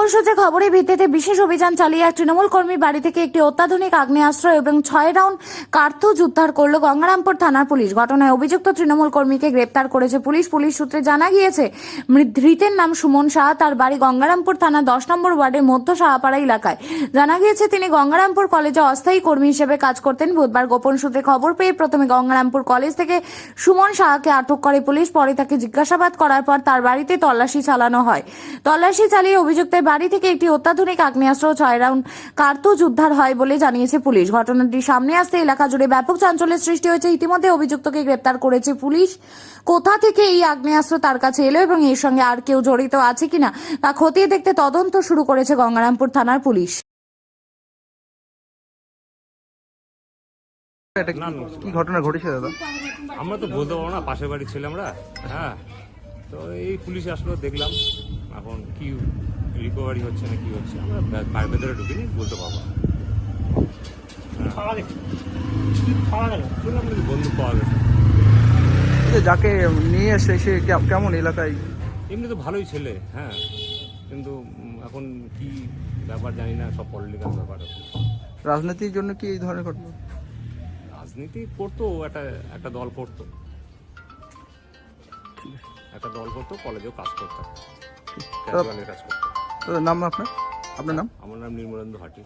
গোপন সূত্রে খবরের ভিত্তিতে বিশেষ অভিযান চালিয়ে এক তৃণমূল কর্মীর বাড়ি থেকে একটি অত্যাধুনিক আগ্নেয়াস্ত্র এবং 6 রাউন্ড কার্তুজ উদ্ধার করল গঙ্গারামপুর থানার পুলিশ। ঘটনায় অভিযুক্ত তৃণমূল কর্মীকে গ্রেপ্তার করেছে পুলিশ। পুলিশ সূত্রে জানা গিয়েছে, ধৃতের নাম সুমন শাহ। তার বাড়ি গঙ্গারামপুর থানা 10 নম্বর ওয়ার্ডের মধ্য সাহাপাড়া এলাকায়। জানা গিয়েছে তিনি গঙ্গারামপুর কলেজে অস্থায়ী কর্মী হিসেবে কাজ করতেন। বুধবার গোপন সূত্রে খবর পেয়ে প্রথমে গঙ্গারামপুর কলেজ থেকে সুমন শাহকে আটক করে পুলিশ। পরে তাকে জিজ্ঞাসাবাদ করার পর তার বাড়িতে তল্লাশি চালানো হয়। তল্লাশি চালিয়ে অভিযুক্তের বাড়ি থেকে একটি অত্যাধুনিক আগ্নেয়াস্ত্র 6 রাউন্ড কার্তুজ উদ্ধার হয় বলে জানিয়েছে পুলিশ। ঘটনাটি সামনে আসতে এলাকা জুড়ে ব্যাপক চাঞ্চল্যের সৃষ্টি হয়েছে। ইতিমধ্যে অভিযুক্তকে গ্রেপ্তার করেছে পুলিশ। কোথা থেকে এই আগ্নেয়াস্ত্র তার কাছে এলো এবং এর সঙ্গে আর কেউ জড়িত আছে কিনা তা খতিয়ে দেখতে তদন্ত শুরু করেছে গঙ্গারামপুর থানার পুলিশ। এটা কি ঘটনা ঘটেছে দাদা? আমরা তো বলতে পারবো না, পাশের বাড়ি ছিলাম আমরা। হ্যাঁ, তো এই পুলিশ আসলো, দেখলাম এখন কি রিকভারি হচ্ছে না কি হচ্ছে আমরা বাড়ির ভেতরে ঢুকিনি, বলতে পারবো না। শুনলাম নাকি বন্দুক পাওয়া গেছে। যাকে নিয়ে এসে সে কেমন এলাকায়? এমনি তো ভালোই ছেলে, হ্যাঁ, কিন্তু এখন কি ব্যাপার জানি না, সব পলিটিক্যাল ব্যাপার। রাজনীতির জন্য কি এই ধরনের ঘটনা? রাজনীতি করতো, একটা দল করতো, কলেজেও কাজ করতো, ক্যাজুয়ালের কাজ করতো। নাম আপনার নাম? আমার নাম নির্মলেন্দু হাটি।